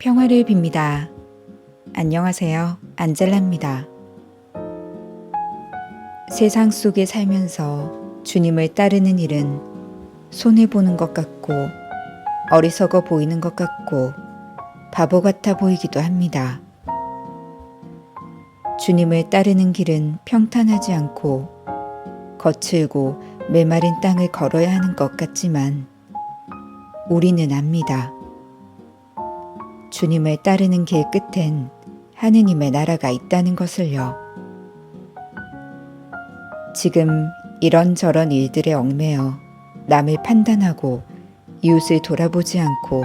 평화를 빕니다. 안녕하세요. 안젤라입니다. 세상 속에 살면서 주님을 따르는 일은 손해보는 것 같고 어리석어 보이는 것 같고 바보 같아 보이기도 합니다. 주님을 따르는 길은 평탄하지 않고 거칠고 메마른 땅을 걸어야 하는 것 같지만 우리는 압니다. 주님을 따르는 길 끝엔 하느님의 나라가 있다는 것을요. 지금 이런저런 일들에 얽매여 남을 판단하고 이웃을 돌아보지 않고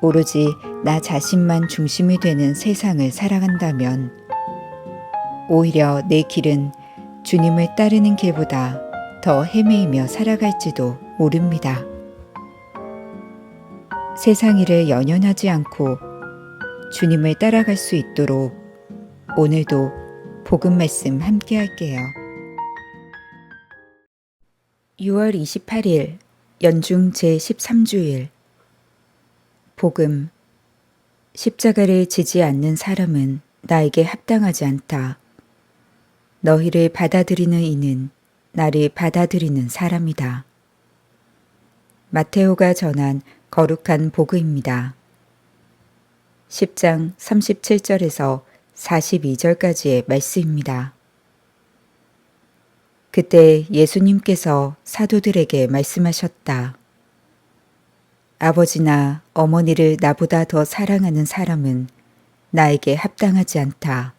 오로지 나 자신만 중심이 되는 세상을 살아간다면 오히려 내 길은 주님을 따르는 길보다 더 헤매이며 살아갈지도 모릅니다. 세상 일에 연연하지 않고 주님을 따라갈 수 있도록 오늘도 복음 말씀 함께 할게요. 6월 28일 연중 제13주일 복음 십자가를 지지 않는 사람은 나에게 합당하지 않다. 너희를 받아들이는 이는 나를 받아들이는 사람이다. 마테오가 전한 거룩한 복음입니다. 10장 37절에서 42절까지의 말씀입니다. 그때 예수님께서 사도들에게 말씀하셨다. 아버지나 어머니를 나보다 더 사랑하는 사람은 나에게 합당하지 않다.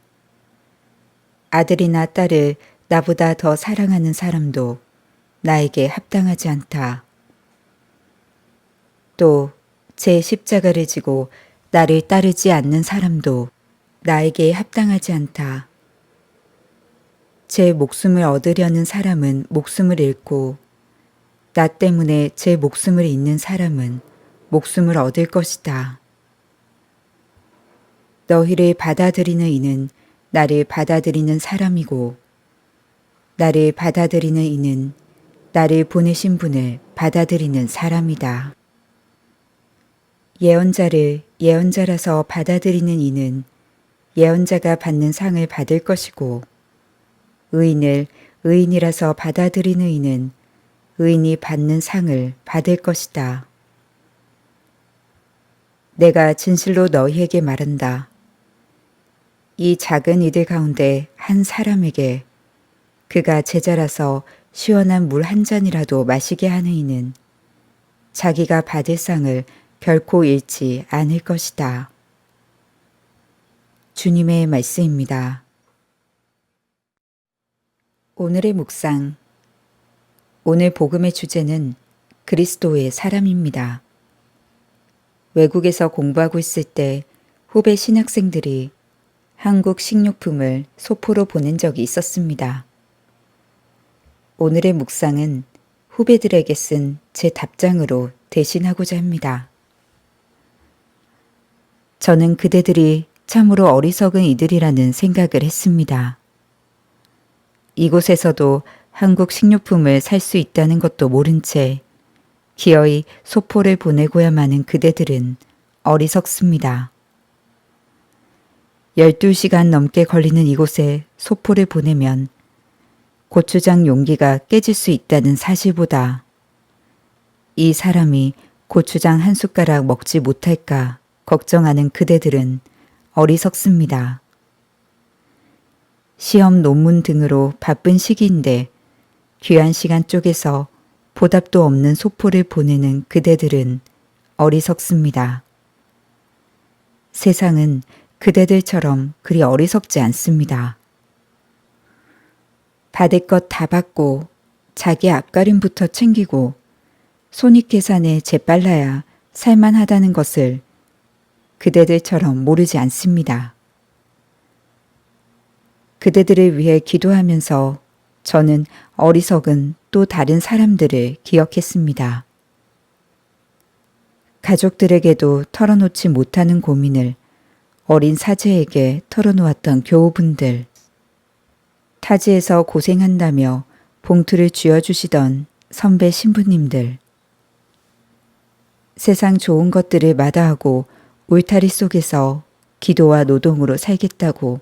아들이나 딸을 나보다 더 사랑하는 사람도 나에게 합당하지 않다. 또 제 십자가를 지고 나를 따르지 않는 사람도 나에게 합당하지 않다. 제 목숨을 얻으려는 사람은 목숨을 잃고 나 때문에 제 목숨을 잃는 사람은 목숨을 얻을 것이다. 너희를 받아들이는 이는 나를 받아들이는 사람이고 나를 받아들이는 이는 나를 보내신 분을 받아들이는 사람이다. 예언자를 예언자라서 받아들이는 이는 예언자가 받는 상을 받을 것이고 의인을 의인이라서 받아들이는 이는 의인이 받는 상을 받을 것이다. 내가 진실로 너희에게 말한다. 이 작은 이들 가운데 한 사람에게 그가 제자라서 시원한 물 한 잔이라도 마시게 하는 이는 자기가 받을 상을 결코 잃지 않을 것이다. 주님의 말씀입니다. 오늘의 묵상. 오늘 복음의 주제는 그리스도의 사람입니다. 외국에서 공부하고 있을 때 후배 신학생들이 한국 식료품을 소포로 보낸 적이 있었습니다. 오늘의 묵상은 후배들에게 쓴 제 답장으로 대신하고자 합니다. 저는 그대들이 참으로 어리석은 이들이라는 생각을 했습니다. 이곳에서도 한국 식료품을 살 수 있다는 것도 모른 채 기어이 소포를 보내고야 마는 그대들은 어리석습니다. 12시간 넘게 걸리는 이곳에 소포를 보내면 고추장 용기가 깨질 수 있다는 사실보다 이 사람이 고추장 한 숟가락 먹지 못할까 걱정하는 그대들은 어리석습니다. 시험 논문 등으로 바쁜 시기인데 귀한 시간 쪼개서 보답도 없는 소포를 보내는 그대들은 어리석습니다. 세상은 그대들처럼 그리 어리석지 않습니다. 받을 것 다 받고 자기 앞가림부터 챙기고 손익계산에 재빨라야 살만하다는 것을 그대들처럼 모르지 않습니다. 그대들을 위해 기도하면서 저는 어리석은 또 다른 사람들을 기억했습니다. 가족들에게도 털어놓지 못하는 고민을 어린 사제에게 털어놓았던 교우분들, 타지에서 고생한다며 봉투를 쥐어주시던 선배 신부님들, 세상 좋은 것들을 마다하고 울타리 속에서 기도와 노동으로 살겠다고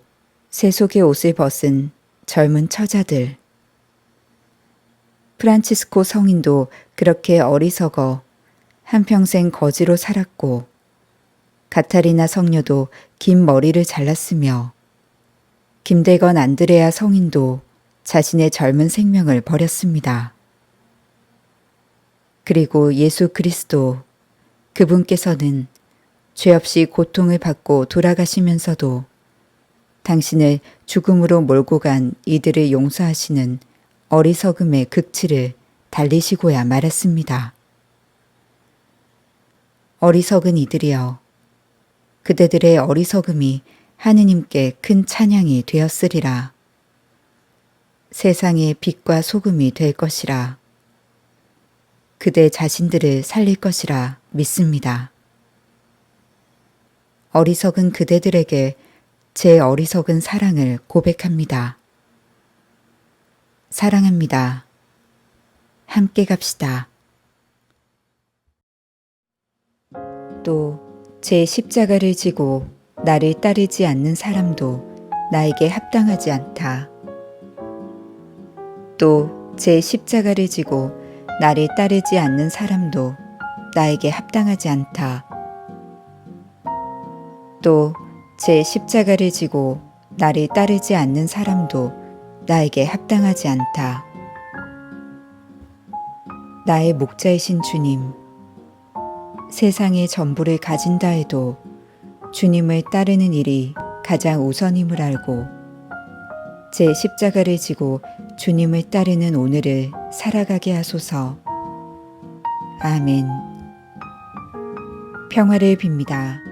세속의 옷을 벗은 젊은 처자들. 프란치스코 성인도 그렇게 어리석어 한평생 거지로 살았고, 가타리나 성녀도 긴 머리를 잘랐으며, 김대건 안드레아 성인도 자신의 젊은 생명을 버렸습니다. 그리고 예수 그리스도, 그분께서는 죄 없이 고통을 받고 돌아가시면서도 당신을 죽음으로 몰고 간 이들을 용서하시는 어리석음의 극치를 달리시고야 말았습니다. 어리석은 이들이여, 그대들의 어리석음이 하느님께 큰 찬양이 되었으리라. 세상의 빛과 소금이 될 것이라. 그대 자신들을 살릴 것이라 믿습니다. 어리석은 그대들에게 제 어리석은 사랑을 고백합니다. 사랑합니다. 함께 갑시다. 또 제 십자가를 지고 나를 따르지 않는 사람도 나에게 합당하지 않다. 또 제 십자가를 지고 나를 따르지 않는 사람도 나에게 합당하지 않다. 또 제 십자가를 지고 나를 따르지 않는 사람도 나에게 합당하지 않다. 나의 목자이신 주님, 세상의 전부를 가진다 해도 주님을 따르는 일이 가장 우선임을 알고 제 십자가를 지고 주님을 따르는 오늘을 살아가게 하소서. 아멘. 평화를 빕니다.